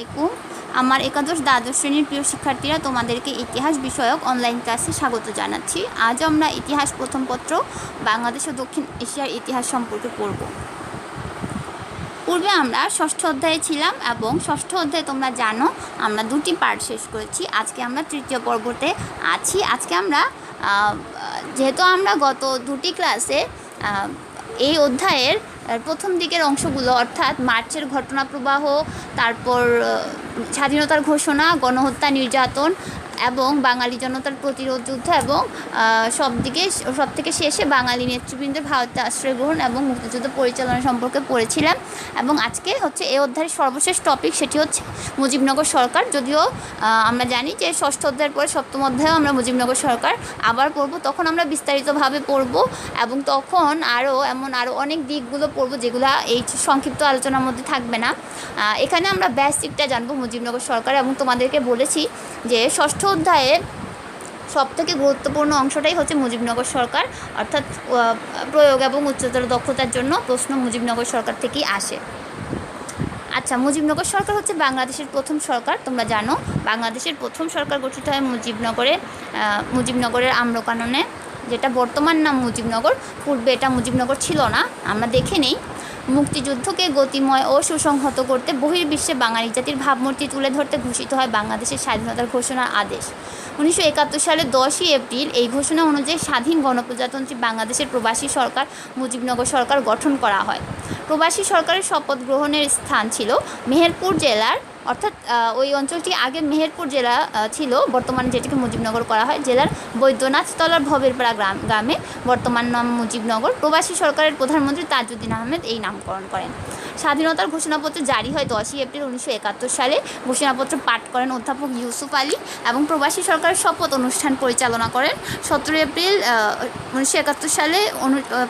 আলাইকুম। আমার একাদশ দ্বাদশ শ্রেণীর প্রিয় শিক্ষার্থীরা, তোমাদেরকে ইতিহাস বিষয়ক অনলাইন ক্লাসে স্বাগত জানাচ্ছি। আজ আমরা ইতিহাস প্রথম পত্র বাংলাদেশ ও দক্ষিণ এশিয়ার ইতিহাস সম্পর্কে পড়ব। পূর্বে আমরা ষষ্ঠ অধ্যায়ে ছিলাম এবং ষষ্ঠ অধ্যায়ে তোমরা জানো আমরা দুটি পার্ট শেষ করেছি। আজকে আমরা তৃতীয় পর্বতে আছি। আজকে আমরা যেহেতু আমরা গত দুটি ক্লাসে এই অধ্যায়ের প্রথম দিকের অংশগুলো অর্থাৎ মার্চের ঘটনা প্রবাহ, তারপর স্বাধীনতার ঘোষণা, গণহত্যা, নির্যাতন এবং বাঙালি জনতার প্রতিরোধ যুদ্ধ এবং সব থেকে শেষে বাঙালি নেতৃবৃন্দের ভারতে আশ্রয় গ্রহণ এবং মুক্তিযুদ্ধ পরিচালনা সম্পর্কে পড়েছিলাম। এবং আজকে হচ্ছে এই অধ্যায়ের সর্বশেষ টপিক, সেটি হচ্ছে মুজিবনগর সরকার। যদিও আমরা জানি যে ষষ্ঠ অধ্যায়ের পরে সপ্তম অধ্যায়েও আমরা মুজিবনগর সরকার আবার পড়ব, তখন আমরা বিস্তারিতভাবে পড়ব এবং তখন আরও অনেক দিকগুলো পড়ব যেগুলো এই সংক্ষিপ্ত আলোচনার মধ্যে থাকবে না। এখানে আমরা বেসিকটা জানবো মুজিবনগর সরকার, এবং তোমাদেরকে বলেছি যে ষষ্ঠ অধ্যায়ে সবথেকে গুরুত্বপূর্ণ অংশটাই হচ্ছে মুজিবনগর সরকার, অর্থাৎ প্রয়োগ এবং উচ্চতর দক্ষতার জন্য প্রশ্ন মুজিবনগর সরকার থেকেই আসে। আচ্ছা, মুজিবনগর সরকার হচ্ছে বাংলাদেশের প্রথম সরকার। তোমরা জানো বাংলাদেশের প্রথম সরকার গঠিত হয় মুজিবনগরের আম্রকাননে, যেটা বর্তমান নাম মুজিবনগর। পূর্বে এটা মুজিবনগর ছিল না। আমরা দেখে নেই। মুক্তিযুদ্ধকে গতিময় ও সুসংহত করতে বহির্বিশ্বে বাঙালি জাতির ভাবমূর্তি তুলে ধরতে ঘোষিত হয় বাংলাদেশের স্বাধীনতার ঘোষণার আদেশ 1971 সালের 10ই এপ্রিল। এই ঘোষণা অনুযায়ী স্বাধীন গণপ্রজাতন্ত্রী বাংলাদেশের প্রবাসী সরকার মুজিবনগর সরকার গঠন করা হয়। প্রবাসী সরকারের শপথ গ্রহণের স্থান ছিল মেহেরপুর জেলার, অর্থাৎ ওই অঞ্চলটি আগে মেহেরপুর জেলা ছিল, বর্তমানে যেটিকে মুজিবনগর করা হয়, জেলার বৈদ্যনাথতলার ভবেরপাড়া গ্রামে, বর্তমান নাম মুজিবনগর। প্রবাসী সরকারের প্রধানমন্ত্রী তাজউদ্দিন আহমেদ এই নামকরণ করেন। স্বাধীনতার ঘোষণাপত্র জারি হয় 10ই এপ্রিল 1971 সালে। ঘোষণাপত্র পাঠ করেন অধ্যাপক ইউসুফ আলী এবং প্রবাসী সরকারের শপথ অনুষ্ঠান পরিচালনা করেন 17 এপ্রিল 1971 সালে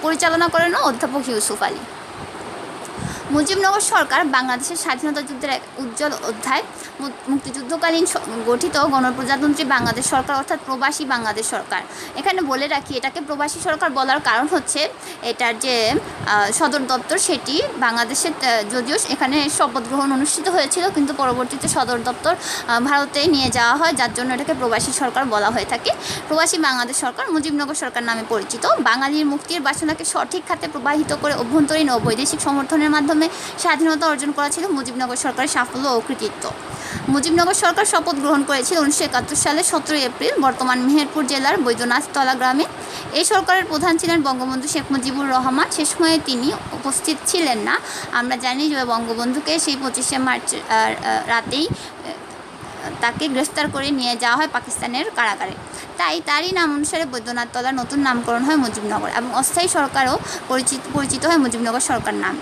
পরিচালনা করেন অধ্যাপক ইউসুফ আলী। মুজিবনগর সরকার বাংলাদেশের স্বাধীনতা যুদ্ধের এক উজ্জ্বল অধ্যায়। মুক্তিযুদ্ধকালীন গঠিত গণপ্রজাতন্ত্রী বাংলাদেশ সরকার, অর্থাৎ প্রবাসী বাংলাদেশ সরকার। এখানে বলে রাখি, এটাকে প্রবাসী সরকার বলার কারণ হচ্ছে এটার যে সদর দপ্তর সেটি বাংলাদেশের, যদিও এখানে শপথ গ্রহণ অনুষ্ঠিত হয়েছিল কিন্তু পরবর্তীতে সদর দপ্তর ভারতে নিয়ে যাওয়া হয়, যার জন্য এটাকে প্রবাসী সরকার বলা হয়ে থাকে। প্রবাসী বাংলাদেশ সরকার মুজিবনগর সরকার নামে পরিচিত। বাঙালির মুক্তির বাসনাকে সঠিক খাতে প্রবাহিত করে অভ্যন্তরীণ ও বৈদেশিক সমর্থনের মাধ্যমে স্বাধীনতা অর্জন করা ছিল মুজিবনগর সরকারের সাফল্য ও কৃতিত্ব। মুজিবনগর সরকার শপথ গ্রহণ করেছিল 1971 সালে 17 এপ্রিল বর্তমান মেহেরপুর জেলার বৈদ্যনাথতলা গ্রামে। এই সরকারের প্রধান ছিলেন বঙ্গবন্ধু শেখ মুজিবুর রহমান। সে সময়ে তিনি উপস্থিত ছিলেন না। আমরা জানি যে বঙ্গবন্ধুকে সেই 25শে মার্চ রাতেই তাকে গ্রেফতার করে নিয়ে যাওয়া হয় পাকিস্তানের কারাগারে। তাই তারই নাম অনুসারে বৈদ্যনাথতলার নতুন নামকরণ হয় মুজিবনগর, এবং অস্থায়ী সরকারও পরিচিত হয় মুজিবনগর সরকার নাম।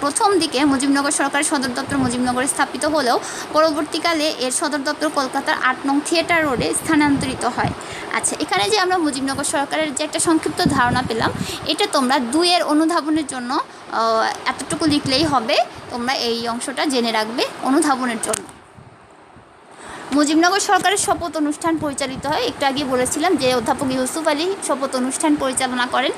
প্রথম দিকে মুজিবনগর সরকারের সদর দপ্তর মুজিবনগরে স্থাপিত হলেও পরবর্তীকালে এর সদর দপ্তর কলকাতার 8 নং থিয়েটার রোডে স্থানান্তরিত হয়। আচ্ছা, এখানে যে আমরা মুজিবনগর সরকারের যে একটা সংক্ষিপ্ত ধারণা পেলাম, এটা তোমরা 2-এর অনুধাবনের জন্য এতটুকু লিখলেই হবে। তোমরা এই অংশটা জেনে রাখবে অনুধাবনের জন্য। মুজিবনগর সরকারের শপথ অনুষ্ঠান পরিচালিত হয়, একটু আগে বলেছিলাম যে অধ্যাপক ইউসুফ আলী শপথ অনুষ্ঠান পরিচালনা করেন।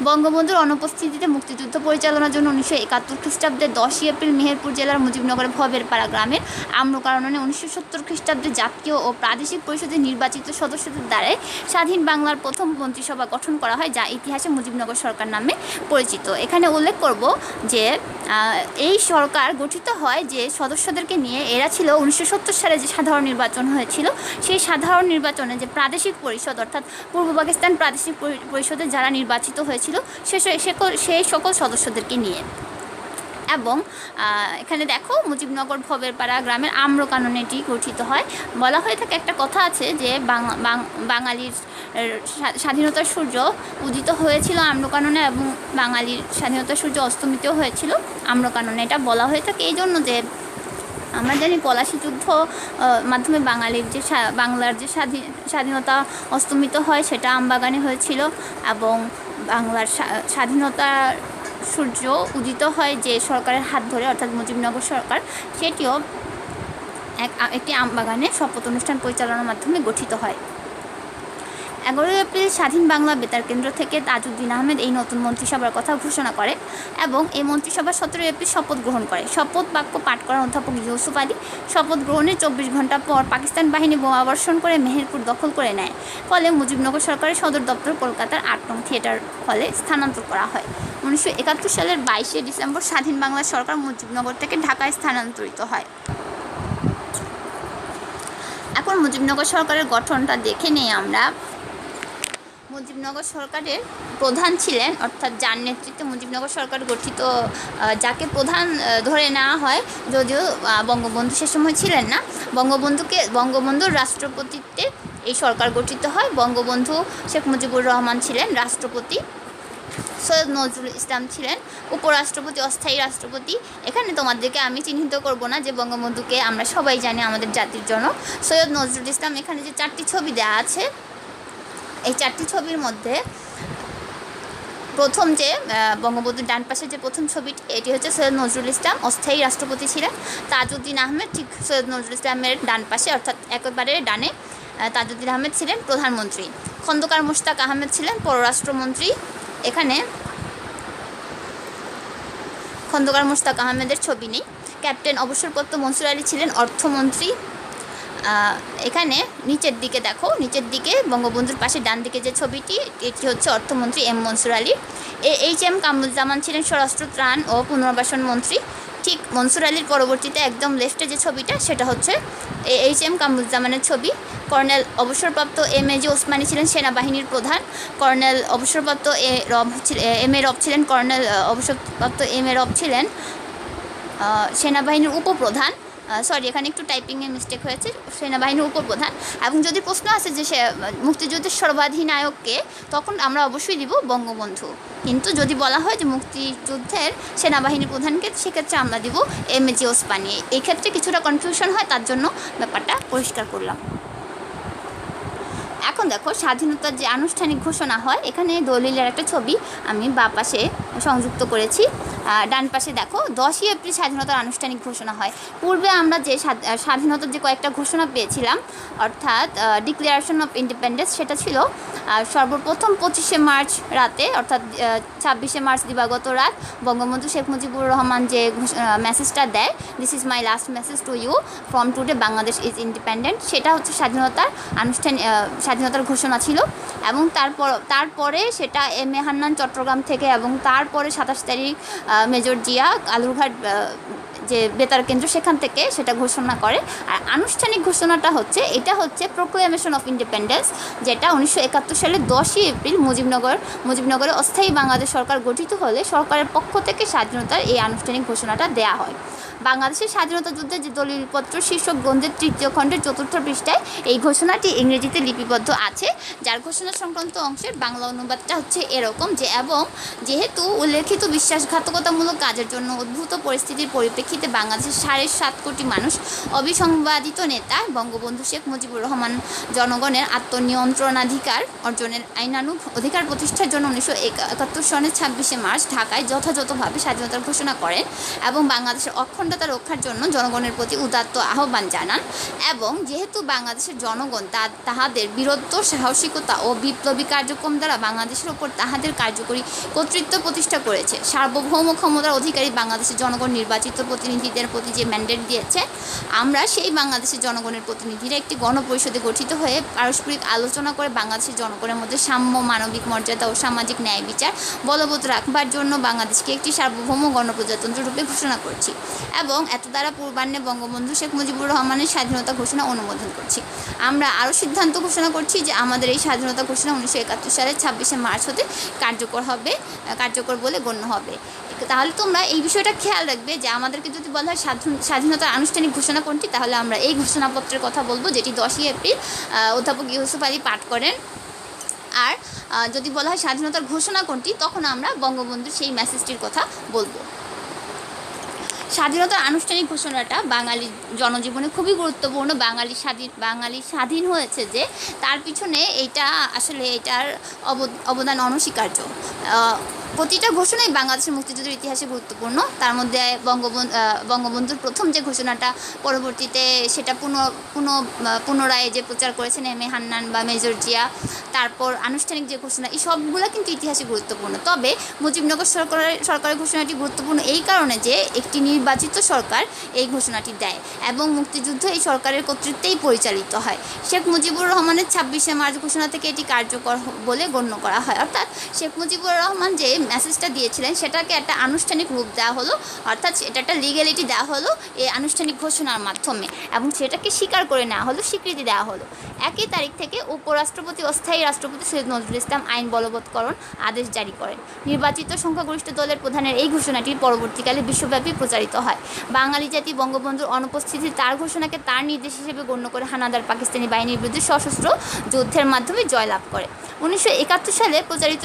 বঙ্গবন্ধুর অনুপস্থিতিতে মুক্তিযুদ্ধ পরিচালনার জন্য 1971 খ্রিস্টাব্দে 10ই এপ্রিল মেহেরপুর জেলার মুজিবনগরের ভবেরপাড়া গ্রামের আম্রকাননে 1970 খ্রিস্টাব্দে জাতীয় ও প্রাদেশিক পরিষদের নির্বাচিত সদস্যদের দ্বারা স্বাধীন বাংলার প্রথম মন্ত্রিসভা গঠন করা হয়, যা ইতিহাসে মুজিবনগর সরকার নামে পরিচিত। এখানে উল্লেখ করব যে এই সরকার গঠিত হয় যে সদস্যদেরকে নিয়ে। এরা ছিল 1970 সালে যে সাধারণ নির্বাচন হয়েছিল, সেই সাধারণ নির্বাচনে যে প্রাদেশিক পরিষদ, অর্থাৎ পূর্ব পাকিস্তান প্রাদেশিক পরিষদে যারা নির্বাচিত হয়েছিল সেই সকল সদস্যদেরকে নিয়ে। এবং এখানে দেখো মুজিবনগর ভবেরপাড়া গ্রামের আম্রকাননে এটি গঠিত হয়। বলা হয়ে থাকে, একটা কথা আছে যে বাঙালির স্বাধীনতার সূর্য উদিত হয়েছিল আম্রকাননে এবং বাঙালির স্বাধীনতার সূর্য অস্তমিতও হয়েছিল আম্রকাননে। এটা বলা হয়ে থাকে এই জন্য যে আমরা জানি পলাশী যুদ্ধ মাধ্যমে বাংলার যে স্বাধীনতা অস্তমিত হয় সেটা আমবাগানে হয়েছিল, এবং বাংলার স্বাধীনতার সূর্য উদিত হয় যে সরকারের হাত ধরে, অর্থাৎ মুজিবনগর সরকার, সেটিও একটি আমবাগানে শপথ অনুষ্ঠান পরিচালনার মাধ্যমে গঠিত হয়। 11 এপ্রিল স্বাধীন বাংলা বেতার কেন্দ্র থেকে তাজউদ্দিন আহমেদ এই নতুন মন্ত্রিসভার কথা ঘোষণা করে এবং এই মন্ত্রিসভা 17 এপ্রিল শপথ গ্রহণ করে। শপথ বাক্য পাঠ করেন অধ্যাপক ইউসুফ আলী। শপথ গ্রহণের 24 ঘন্টা পর পাকিস্তান বাহিনী বোমাবর্ষণ করে মেহেরপুর দখল করে নেয়। ফলে মুজিবনগর সরকারের সদর দপ্তর কলকাতার 8 নং থিয়েটার হলে স্থানান্তর করা হয়। 1971 সালের 22 ডিসেম্বর স্বাধীন বাংলা সরকার মুজিবনগর থেকে ঢাকায় স্থানান্তরিত হয়। এখন মুজিবনগর সরকারের গঠনটা দেখে নেই আমরা। মুজিবনগর সরকারের প্রধান ছিলেন, অর্থাৎ যার নেতৃত্বে মুজিবনগর সরকার গঠিত, যাকে প্রধান ধরে নেওয়া হয়, যদিও বঙ্গবন্ধু সে সময় ছিলেন না। বঙ্গবন্ধুর রাষ্ট্রপতিত্বে এই সরকার গঠিত হয়। বঙ্গবন্ধু শেখ মুজিবুর রহমান ছিলেন রাষ্ট্রপতি, সৈয়দ নজরুল ইসলাম ছিলেন উপরাষ্ট্রপতি, অস্থায়ী রাষ্ট্রপতি। এখানে তোমাদেরকে আমি চিহ্নিত করব না যে বঙ্গবন্ধুকে আমরা সবাই জানি আমাদের জাতির জন্য। সৈয়দ নজরুল ইসলাম, এখানে যে 4টি ছবি দেওয়া আছে, এই 4টি ছবির মধ্যে প্রথম যে বঙ্গবন্ধুর ডান পাশে যে প্রথম ছবিটি, এটি হচ্ছে সৈয়দ নজরুল ইসলাম, অস্থায়ী রাষ্ট্রপতি ছিলেন। তাজউদ্দিন আহমেদ ঠিক সৈয়দ নজরুল ইসলামের ডান পাশে, অর্থাৎ একেবারে ডানে তাজউদ্দিন আহমেদ ছিলেন প্রধানমন্ত্রী। খন্দকার মোশতাক আহমেদ ছিলেন পররাষ্ট্রমন্ত্রী। এখানে খন্দকার মোশতাক আহমেদের ছবি নেই। ক্যাপ্টেন অবসরপ্রাপ্ত মনসুর আলী ছিলেন অর্থমন্ত্রী। এখানে নিচের দিকে দেখো, নিচের দিকে বঙ্গবন্ধুর পাশে ডান দিকে যে ছবিটি, এটি হচ্ছে অর্থমন্ত্রী এম মনসুর আলী। এইচ.এম. কামরুজ্জামান ছিলেন স্বরাষ্ট্র, ত্রাণ ও পুনর্বাসন মন্ত্রী। ঠিক মনসুর আলীর পরবর্তীতে একদম লেফটে যে ছবিটা, সেটা হচ্ছে এইচ.এম. কামরুজ্জামানের ছবি। কর্নেল অবসরপ্রাপ্ত এম.এ.জি. ওসমানী ছিলেন সেনাবাহিনীর প্রধান। কর্নেল অবসরপ্রাপ্ত এম.এ. রব ছিলেন কর্নেল অবসরপ্রাপ্ত এম.এ. রব ছিলেন সেনাবাহিনীর উপপ্রধান। সরি, এখানে একটু টাইপিংয়ে মিস্টেক হয়েছে, সেনাবাহিনীর উপপ্রধান। এবং যদি প্রশ্ন আসে যে সে মুক্তিযুদ্ধের সর্বাধিনায়ককে, তখন আমরা অবশ্যই দিব বঙ্গবন্ধু। কিন্তু যদি বলা হয় যে মুক্তিযুদ্ধের সেনাবাহিনীর প্রধানকে, সেক্ষেত্রে আমরা দিব এম.এ.জি. ওসমানী। এই ক্ষেত্রে কিছুটা কনফিউশন হয়, তার জন্য ব্যাপারটা পরিষ্কার করলাম। এখন দেখো স্বাধীনতার যে আনুষ্ঠানিক ঘোষণা হয়, এখানে দলিলের একটা ছবি আমি বাঁ পাশে সংযুক্ত করেছি। ডান পাশে দেখো 10 এপ্রিল স্বাধীনতার আনুষ্ঠানিক ঘোষণা হয়। পূর্বে আমরা যে স্বাধীনতার যে কয়েকটা ঘোষণা পেয়েছিলাম, অর্থাৎ ডিক্লারেশন অফ ইন্ডিপেন্ডেন্স, সেটা ছিল সর্বপ্রথম 25শে মার্চ রাতে, অর্থাৎ 26শে মার্চ দিবাগত রাত বঙ্গবন্ধু শেখ মুজিবুর রহমান যে মেসেজটা দেয়, this is my last message to you from today Bangladesh is independent, সেটা হচ্ছে স্বাধীনতার ঘোষণা ছিল। এবং তারপরে সেটা এম.এ. হান্নান চট্টগ্রাম থেকে, এবং তারপরে 27 তারিখ মেজর জিয়া কালুরঘাট যে বেতার কেন্দ্র, সেখান থেকে সেটা ঘোষণা করে। আর আনুষ্ঠানিক ঘোষণাটা হচ্ছে, এটা হচ্ছে প্রোক্লেমেশন অফ ইন্ডিপেন্ডেন্স, যেটা 1971 সালের 10 এপ্রিল মুজিবনগরে অস্থায়ী বাংলাদেশ সরকার গঠিত হলে সরকারের পক্ষ থেকে স্বাধীনতার এই আনুষ্ঠানিক ঘোষণাটা দেয়া হয়। বাংলাদেশের স্বাধীনতা যুদ্ধে যে দলিলপত্র শীর্ষক গ্রন্থের 3য় খণ্ডের 4র্থ পৃষ্ঠায় এই ঘোষণাটি ইংরেজিতে লিপিবদ্ধ আছে, যার ঘোষণা সংক্রান্ত অংশের বাংলা অনুবাদটা হচ্ছে এরকম যে, এবং যেহেতু উল্লেখিত বিশ্বাসঘাতকতামূলক কাজের জন্য উদ্ভূত পরিস্থিতির পরিপ্রেক্ষিতে বাংলাদেশের 7.5 কোটি মানুষ অবিসংবাদিত নেতা বঙ্গবন্ধু শেখ মুজিবুর রহমান জনগণের আত্মনিয়ন্ত্রণাধিকার অর্জনের আইনানুগ অধিকার প্রতিষ্ঠার জন্য 1971 সনের 26শে মার্চ ঢাকায় যথাযথভাবে স্বাধীনতার ঘোষণা করেন এবং বাংলাদেশের অখণ্ডতা রক্ষার জন্য জনগণের প্রতি উদাত্ত আহ্বান জানান। এবং যেহেতু বাংলাদেশের জনগণ তাহাদের বীরত্ব, সাহসিকতা ও বিপ্লবী কার্যক্রম দ্বারা বাংলাদেশের ওপর তাহাদের কার্যকরী কর্তৃত্ব প্রতিষ্ঠা করেছে, সার্বভৌম ক্ষমতার অধিকারী বাংলাদেশের জনগণ নির্বাচিত প্রতিনিধিদের প্রতি যে ম্যান্ডেট দিয়েছে, আমরা সেই বাংলাদেশের জনগণের প্রতিনিধিরা একটি গণপরিষদে গঠিত হয়ে পারস্পরিক আলোচনা করে বাংলাদেশের জনগণের মধ্যে সাম্য, মানবিক মর্যাদা ও সামাজিক ন্যায় বিচার বলবৎ রাখবার জন্য বাংলাদেশকে একটি সার্বভৌম গণপ্রজাতন্ত্র রূপে ঘোষণা করছি এবং এত দ্বারা পূর্বাহ্নে বঙ্গবন্ধু শেখ মুজিবুর রহমানের স্বাধীনতা ঘোষণা অনুমোদন করছি। আমরা আরও সিদ্ধান্ত ঘোষণা করছি যে আমাদের এই স্বাধীনতা ঘোষণা 1971 সালের 26শে মার্চ হতে কার্যকর বলে গণ্য হবে। তাহলে তোমরা এই বিষয়টা খেয়াল রাখবে যে আমাদেরকে যদি বলা হয় স্বাধীনতার আনুষ্ঠানিক ঘোষণা কোনটি, তাহলে আমরা এই ঘোষণাপত্রের কথা বলবো, যেটি 10 এপ্রিল অধ্যাপক ইউসুফ আলী পাঠ করেন। আর যদি বলা হয় স্বাধীনতার ঘোষণা কোনটি, তখন আমরা বঙ্গবন্ধুর সেই মেসেজটির কথা বলবো। স্বাধীনতার আনুষ্ঠানিক ঘোষণাটা বাঙালি জনজীবনে খুবই গুরুত্বপূর্ণ। বাঙালি স্বাধীন হয়েছে যে, তার পিছনে এইটা আসলে এটার অবদান অনস্বীকার্য। প্রতিটা ঘোষণাই বাংলাদেশের মুক্তিযুদ্ধের ইতিহাসে গুরুত্বপূর্ণ। তার মধ্যে বঙ্গবন্ধুর প্রথম যে ঘোষণাটা, পরবর্তীতে সেটা পুনরায় যে প্রচার করেছেন এম.এ. হান্নান বা মেজর জিয়া, তারপর আনুষ্ঠানিক যে ঘোষণা, এই সবগুলো কিন্তু ইতিহাসে গুরুত্বপূর্ণ। তবে মুজিবনগর সরকারের ঘোষণাটি গুরুত্বপূর্ণ এই কারণে যে একটি নির্বাচিত সরকার এই ঘোষণাটি দেয় এবং মুক্তিযুদ্ধ এই সরকারের কর্তৃত্বেই পরিচালিত হয়। শেখ মুজিবুর রহমানের 26শে মার্চ ঘোষণা থেকে এটি কার্যকর বলে গণ্য করা হয়। অর্থাৎ শেখ মুজিবুর রহমান যে মেসেজটা দিয়েছিলেন সেটাকে একটা আনুষ্ঠানিক রূপ দেওয়া হলো, অর্থাৎ এটা একটা লিগ্যালিটি দেওয়া হলো এই আনুষ্ঠানিক ঘোষণার মাধ্যমে, এবং সেটাকে স্বীকার করে নেওয়া হলো, স্বীকৃতি দেওয়া হলো। একই তারিখ থেকে উপরাষ্ট্রপতি অস্থায়ী রাষ্ট্রপতি সৈয়দ নজরুল ইসলাম আইন বলবৎকরণ আদেশ জারি করেন। নির্বাচিত সংখ্যাগরিষ্ঠ দলের প্রধানের এই ঘোষণাটি পরবর্তীকালে বিশ্বব্যাপী প্রচারিত হয়। বাঙালি জাতি বঙ্গবন্ধুর অনুপস্থিতি তার ঘোষণাকে তার নির্দেশ হিসেবে গণ্য করে হানাদার পাকিস্তানি বাহিনীর বিরুদ্ধে সশস্ত্র যুদ্ধের মাধ্যমে জয়লাভ করে। 1971 সালে প্রচারিত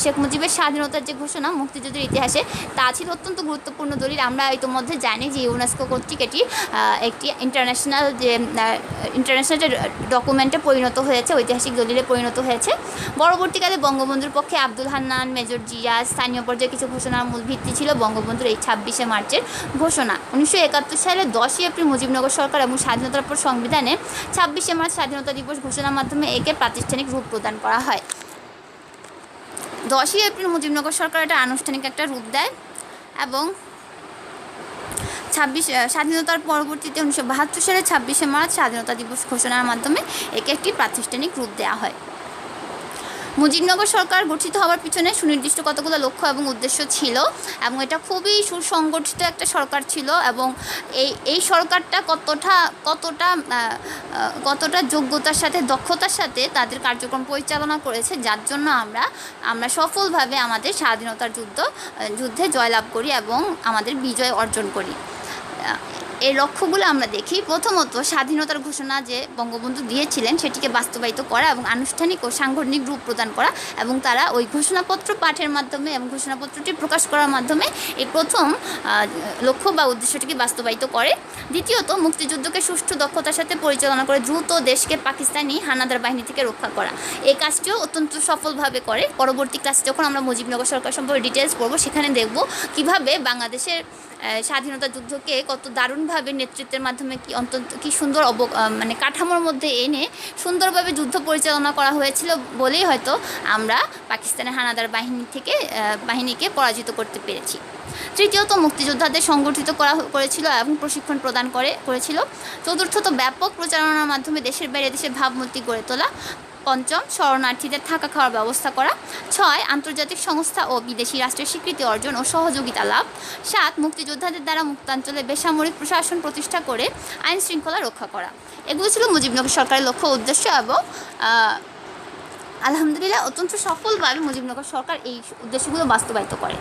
শেখ মুজিবের স্বাধীনতার যে ঘোষণা মুক্তিযুদ্ধের ইতিহাসে, তা ছিল অত্যন্ত গুরুত্বপূর্ণ দলিল। আমরা ইতিমধ্যে জানি যে ইউনেস্কো কর্তৃক এটি একটি ইন্টারন্যাশনাল ডকুমেন্টে পরিণত হয়েছে, ঐতিহাসিক দলিলে পরিণত হয়েছে। পরবর্তীকালে বঙ্গবন্ধুর পক্ষে আব্দুল হান্নান, মেজর জিয়া, স্থানীয় পর্যায়ে কিছু ঘোষণার মূল ভিত্তি ছিল বঙ্গবন্ধুর এই 26শে মার্চের ঘোষণা। 1971 সালে 10ই এপ্রিল মুজিবনগর সরকার এবং স্বাধীনতার পর সংবিধানে 26শে মার্চ স্বাধীনতা দিবস ঘোষণার মাধ্যমে একে প্রাতিষ্ঠানিক রূপ প্রদান করা হয়। 10ই এপ্রিল মুজিবনগর সরকার এটা আনুষ্ঠানিক একটা রূপ দেয় এবং স্বাধীনতার পরবর্তীতে 1972 সালে 26শে মার্চ স্বাধীনতা দিবস ঘোষণার মাধ্যমে একে একটি প্রাতিষ্ঠানিক রূপ দেওয়া হয়। মুজিবনগর সরকার গঠিত হওয়ার পিছনে সুনির্দিষ্ট কতগুলো লক্ষ্য এবং উদ্দেশ্য ছিল, এবং এটা খুবই সুসংগঠিত একটা সরকার ছিল, এবং এই সরকারটা কতটা যোগ্যতার সাথে, দক্ষতার সাথে তাদের কার্যক্রম পরিচালনা করেছে, যার জন্য আমরা সফলভাবে আমাদের স্বাধীনতার যুদ্ধে জয়লাভ করি এবং আমাদের বিজয় অর্জন করি। এই লক্ষ্যগুলো আমরা দেখি। প্রথমত, স্বাধীনতার ঘোষণা যে বঙ্গবন্ধু দিয়েছিলেন সেটিকে বাস্তবায়িত করা এবং আনুষ্ঠানিক ও সাংগঠনিক রূপ প্রদান করা, এবং তারা ওই ঘোষণাপত্র পাঠের মাধ্যমে এবং ঘোষণাপত্রটি প্রকাশ করার মাধ্যমে এই প্রথম লক্ষ্য বা উদ্দেশ্যটিকে বাস্তবায়িত করে। দ্বিতীয়ত, মুক্তিযুদ্ধকে সুষ্ঠু দক্ষতার সাথে পরিচালনা করে দ্রুত দেশকে পাকিস্তানি হানাদার বাহিনী থেকে রক্ষা করা, এই কাজটিও অত্যন্ত সফলভাবে করে। পরবর্তী ক্লাসে যখন আমরা মুজিবনগর সরকার সম্পর্কে ডিটেলস পড়ব, সেখানে দেখব কীভাবে বাংলাদেশের স্বাধীনতা যুদ্ধকে কত দারুণভাবে নেতৃত্বের মাধ্যমে কি সুন্দর কাঠামোর মধ্যে এনে সুন্দরভাবে যুদ্ধ পরিচালনা করা হয়েছিল বলেই হয়তো আমরা পাকিস্তানের হানাদার বাহিনীকে পরাজিত করতে পেরেছি। তৃতীয়ত, মুক্তিযোদ্ধাদের সংগঠিত করেছিল এবং প্রশিক্ষণ প্রদান করেছিল। চতুর্থত, ব্যাপক প্রচারণার মাধ্যমে দেশের বাইরে দেশের ভাবমূর্তি গড়ে তোলা। পঞ্চম, শরণার্থীদের থাকা খাওয়ার ব্যবস্থা করা। 6, আন্তর্জাতিক সংস্থা ও বিদেশি রাষ্ট্রের স্বীকৃতি অর্জন ও সহযোগিতা লাভ। 7, মুক্তিযোদ্ধাদের দ্বারা মুক্তাঞ্চলে বেসামরিক প্রশাসন প্রতিষ্ঠা করে আইন শৃঙ্খলা রক্ষা করা। এগুলো ছিল মুজিবনগর সরকারের লক্ষ্য উদ্দেশ্য, এবং আলহামদুলিল্লাহ অত্যন্ত সফলভাবে মুজিবনগর সরকার এই উদ্দেশ্যগুলো বাস্তবায়িত করে।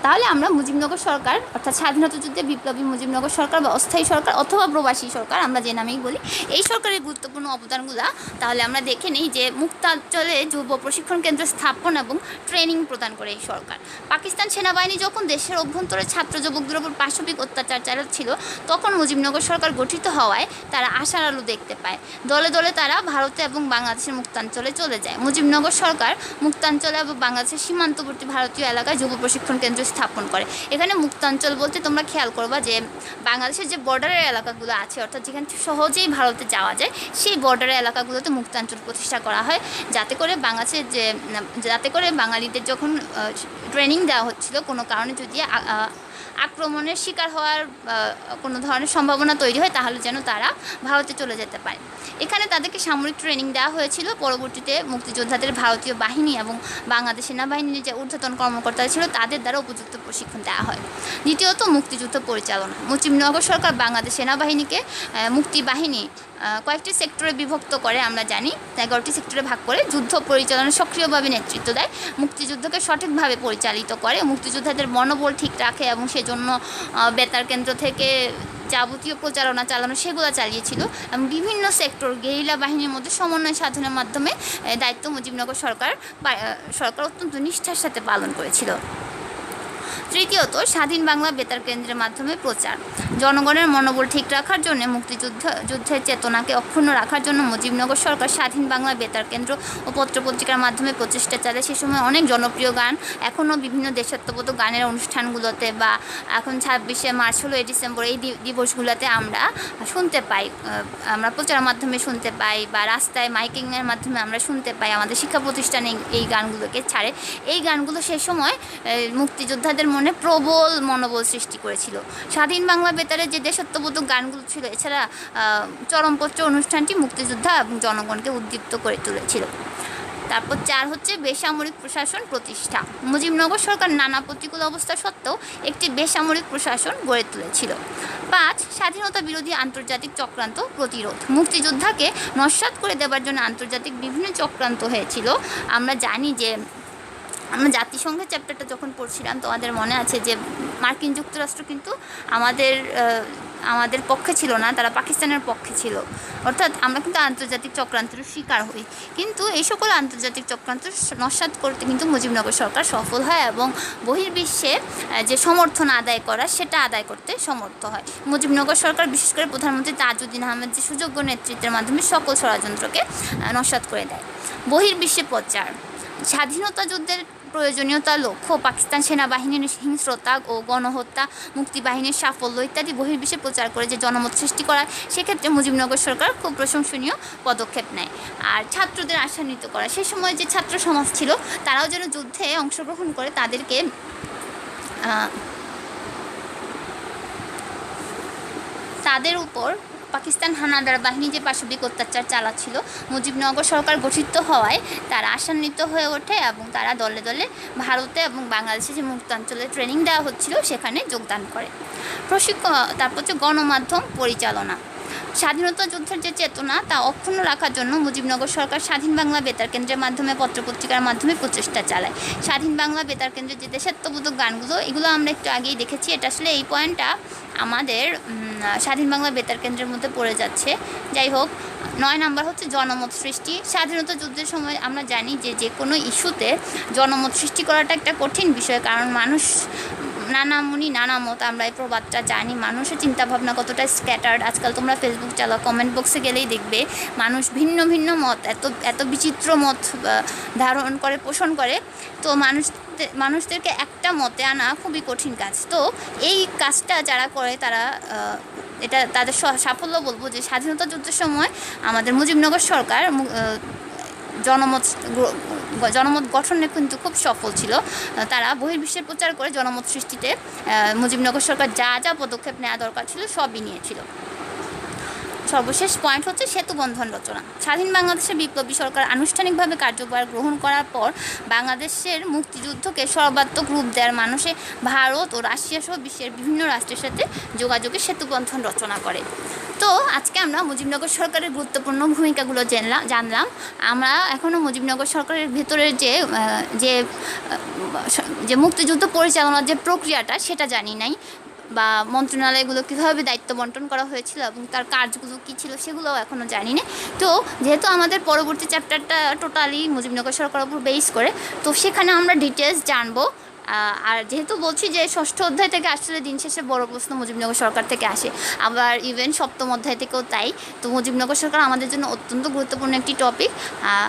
তাহলে আমরা মুজিবনগর সরকার, অর্থাৎ স্বাধীনতা যুদ্ধে বিপ্লবী মুজিবনগর সরকার বা অস্থায়ী সরকার অথবা প্রবাসী সরকার, আমরা যে নামেই বলি, এই সরকারের গুরুত্বপূর্ণ অবদানগুলো তাহলে আমরা দেখে নিই। যে মুক্তাঞ্চলে যুব প্রশিক্ষণ কেন্দ্র স্থাপন এবং ট্রেনিং প্রদান করে এই সরকার। পাকিস্তান সেনাবাহিনী যখন দেশের অভ্যন্তরে ছাত্র যুবকদের উপর পাশবিক অত্যাচার চালাচ্ছিল, তখন মুজিবনগর সরকার গঠিত হওয়ায় তারা আশার আলো দেখতে পায়। দলে দলে তারা ভারতে এবং বাংলাদেশের মুক্তাঞ্চলে চলে যায়। মুজিবনগর সরকার মুক্তাঞ্চলে এবং বাংলাদেশের সীমান্তবর্তী ভারতীয় এলাকায় যুব প্রশিক্ষণ কেন্দ্র স্থাপন করে। এখানে মুক্তাঞ্চল বলতে তোমরা খেয়াল করবা যে বাংলাদেশের যে বর্ডারের এলাকাগুলো আছে, অর্থাৎ যেখানে সহজেই ভারতে যাওয়া যায়, সেই বর্ডারের এলাকাগুলোতে মুক্তাঞ্চল প্রতিষ্ঠা করা হয়, যাতে করে বাঙালিদের যখন ট্রেনিং দেওয়া হচ্ছিল, কোনো কারণে যদি আক্রমণের শিকার হওয়ার কোনো ধরনের সম্ভাবনা তৈরি হয়, তাহলে যেন তারা ভারতে চলে যেতে পারে। এখানে তাদেরকে সামরিক ট্রেনিং দেওয়া হয়েছিল। পরবর্তীতে মুক্তিযোদ্ধাদের ভারতীয় বাহিনী এবং বাংলাদেশ সেনাবাহিনীর যে ঊর্ধ্বতন কর্মকর্তারা ছিল, তাদের দ্বারা উপযুক্ত প্রশিক্ষণ দেওয়া হয়। দ্বিতীয়ত, মুক্তিযুদ্ধ পরিচালনা। মুজিবনগর সরকার বাংলাদেশ সেনাবাহিনীকে মুক্তিবাহিনী কয়েকটি সেক্টরে বিভক্ত করে, আমরা জানি 11টি সেক্টরে ভাগ করে যুদ্ধ পরিচালনা সক্রিয়ভাবে নেতৃত্ব দেয়, মুক্তিযুদ্ধকে সঠিকভাবে পরিচালিত করে, মুক্তিযোদ্ধাদের মনোবল ঠিক রাখে এবং সেজন্য বেতার কেন্দ্র থেকে যাবতীয় প্রচারণা চালানো সেগুলো চালিয়েছিল, এবং বিভিন্ন সেক্টর গেরিলা বাহিনীর মধ্যে সমন্বয় সাধনের মাধ্যমে দায়িত্ব মুজিবনগর সরকার অত্যন্ত নিষ্ঠার সাথে পালন করেছিল। তৃতীয়ত, স্বাধীন বাংলা বেতার কেন্দ্রের মাধ্যমে প্রচার। জনগণের মনোবল ঠিক রাখার জন্য, যুদ্ধের চেতনাকে অক্ষুণ্ণ রাখার জন্য মুজিবনগর সরকার স্বাধীন বাংলা বেতার কেন্দ্র ও পত্রপত্রিকার মাধ্যমে প্রচেষ্টা চালায়। সে সময় অনেক জনপ্রিয় গান এখনও বিভিন্ন দেশাত্মবোধক গানের অনুষ্ঠানগুলোতে বা এখন 26শে মার্চ 16ই ডিসেম্বর এই দিবসগুলোতে আমরা শুনতে পাই, আমরা প্রচারের মাধ্যমে শুনতে পাই বা রাস্তায় মাইকিংয়ের মাধ্যমে আমরা শুনতে পাই। আমাদের শিক্ষা প্রতিষ্ঠানে এই গানগুলোকে ছাড়ে। এই গানগুলো সে সময় মুক্তিযোদ্ধাদের মনে প্রবল মনোবল সৃষ্টি করেছিল। স্বাধীন বাংলা বেতারে যে দেশাত্মবোধক গানগুলো ছিল, এছাড়া চরমপত্র অনুষ্ঠানটি মুক্তিযোদ্ধা এবং জনগণকে উদ্দীপ্ত করে তুলেছিল। তারপর 4 হচ্ছে বেসামরিক প্রশাসন প্রতিষ্ঠা। মুজিবনগর সরকার নানা প্রতিকূল অবস্থা সত্ত্বেও একটি বেসামরিক প্রশাসন গড়ে তুলেছিল। 5, স্বাধীনতা বিরোধী আন্তর্জাতিক চক্রান্ত প্রতিরোধ। মুক্তিযোদ্ধাকে নস্যাৎ করে দেওয়ার জন্য আন্তর্জাতিক বিভিন্ন চক্রান্ত হয়েছিল। আমরা জানি যে আমরা জাতিসংঘের চ্যাপ্টারটা যখন পড়ছিলাম, তোমাদের মনে আছে যে মার্কিন যুক্তরাষ্ট্র কিন্তু আমাদের পক্ষে ছিল না, তারা পাকিস্তানের পক্ষে ছিল। অর্থাৎ আমরা কিন্তু আন্তর্জাতিক চক্রান্তের শিকার হই। কিন্তু এই সকল আন্তর্জাতিক চক্রান্ত নস্যাৎ করতে কিন্তু মুজিবনগর সরকার সফল হয় এবং বহির্বিশ্বে যে সমর্থন আদায় করা সেটা আদায় করতে সমর্থ হয়। মুজিবনগর সরকার বিশেষ করে প্রধানমন্ত্রী তাজউদ্দিন আহমেদ যে সুযোগ্য নেতৃত্বের মাধ্যমে সকল ষড়যন্ত্রকে নস্যাৎ করে দেয়। বহির্বিশ্বে প্রচার। স্বাধীনতা যুদ্ধের প্রয়োজনীয়তা, লক্ষ্য, পাকিস্তান সেনাবাহিনীর হিংস্রতা ও গণহত্যা, মুক্তিবাহিনীর সাফল্য ইত্যাদি বহির্বিশ্বে প্রচার করে যে জনমত সৃষ্টি করা, সেক্ষেত্রে মুজিবনগর সরকার খুব প্রশংসনীয় পদক্ষেপ নেয়। আর ছাত্রদের আশান্বিত করা, সে সময় যে ছাত্র সমাজ ছিল তারাও যেন যুদ্ধে অংশগ্রহণ করে তাদের উপর পাকিস্তান হানাদার বাহিনী যে পাশবিক অত্যাচার চালাচ্ছিল, মুজিবনগর সরকার গঠিত হওয়ায় তারা আশান্বিত হয়ে ওঠে এবং তারা দলে দলে ভারতে এবং বাংলাদেশে যে মুক্তাঞ্চলে ট্রেনিং দেওয়া হচ্ছিল সেখানে যোগদান করে। তারপর হচ্ছে গণমাধ্যম পরিচালনা। স্বাধীনতা যুদ্ধের যে চেতনা তা অক্ষুণ্ণ রাখার জন্য মুজিবনগর সরকার স্বাধীন বাংলা বেতার কেন্দ্রের মাধ্যমে পত্রপত্রিকার মাধ্যমে প্রচেষ্টা চালায়। স্বাধীন বাংলা বেতার কেন্দ্রের যে দেশাত্মবোধক গানগুলো, এগুলো আমরা একটু আগেই দেখেছি। এটা আসলে এই পয়েন্টটা আমাদের স্বাধীন বাংলা বেতার কেন্দ্রের মধ্যে পড়ে যাচ্ছে। যাই হোক, 9 নাম্বার হচ্ছে জনমত সৃষ্টি। স্বাধীনতা যুদ্ধের সময় আমরা জানি যে কোনো ইস্যুতে জনমত সৃষ্টি করাটা একটা কঠিন বিষয়, কারণ মানুষ নানা মুনি নানা মত, আমরা এই প্রবাদটা জানি। মানুষের চিন্তাভাবনা কতটা স্ক্যাটার্ড। আজকাল তোমরা ফেসবুক চালাও, কমেন্ট বক্সে গেলেই দেখবে মানুষ ভিন্ন ভিন্ন মত, এত বিচিত্র মত ধারণ করে, পোষণ করে। তো মানুষদেরকে একটা মতে আনা খুবই কঠিন কাজ। তো এই কাজটা যারা করে তারা এটা তাদের সাফল্য বলবো যে স্বাধীনতা যুদ্ধের সময় আমাদের মুজিবনগর সরকার জনমত গঠনে কিন্তু খুব সফল ছিল। তারা বহির্বিশ্বের প্রচার করে জনমত সৃষ্টিতে মুজিবনগর সরকার যা যা পদক্ষেপ নেওয়া দরকার ছিল সবই নিয়েছিল। সর্বশেষ পয়েন্ট হচ্ছে সেতু বন্ধন রচনা। স্বাধীন বাংলাদেশের বিপ্লবী সরকার আনুষ্ঠানিকভাবে কার্যভার গ্রহণ করার পর বাংলাদেশের মুক্তিযুদ্ধকে সর্বাত্মক রূপ দেওয়ার মানুষে ভারত ও রাশিয়া সহ বিশ্বের বিভিন্ন রাষ্ট্রের সাথে যোগাযোগের সেতু বন্ধন রচনা করে। তো আজকে আমরা মুজিবনগর সরকারের গুরুত্বপূর্ণ ভূমিকাগুলো জানলাম। আমরা এখনও মুজিবনগর সরকারের ভেতরের যে মুক্তিযুদ্ধ পরিচালনার যে প্রক্রিয়াটা সেটা জানি নাই, বা মন্ত্রণালয়গুলো কীভাবে দায়িত্ব বন্টন করা হয়েছিল এবং তার কাজগুলো কী ছিল সেগুলোও এখনও জানি না। তো যেহেতু আমাদের পরবর্তী চ্যাপ্টারটা টোটালি মুজিবনগর সরকারের উপর বেস করে, তো সেখানে আমরা ডিটেলস জানবো। আর যেহেতু বলছি যে 6ষ্ঠ অধ্যায় থেকে আসলে দিন শেষে বড় প্রশ্ন মুজিবনগর সরকার থেকে আসে, আবার ইভেন 7ম অধ্যায় থেকেও তাই। তো মুজিবনগর সরকার আমাদের জন্য অত্যন্ত গুরুত্বপূর্ণ একটি টপিক।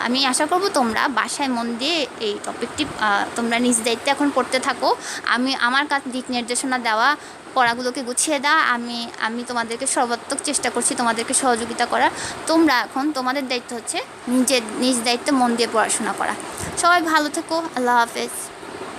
আমি আশা করব তোমরা বাসায় মন দিয়ে এই টপিকটি তোমরা নিজ দায়িত্বে এখন পড়তে থাকো। আমার কাছে দিক নির্দেশনা দেওয়া, পড়াগুলোকে গুছিয়ে দেওয়া, আমি তোমাদেরকে সর্বাত্মক চেষ্টা করছি তোমাদেরকে সহযোগিতা করার। তোমরা এখন তোমাদের দায়িত্ব হচ্ছে নিজ দায়িত্বে মন দিয়ে পড়াশোনা করা। সবাই ভালো থেকো। আল্লাহ হাফেজ।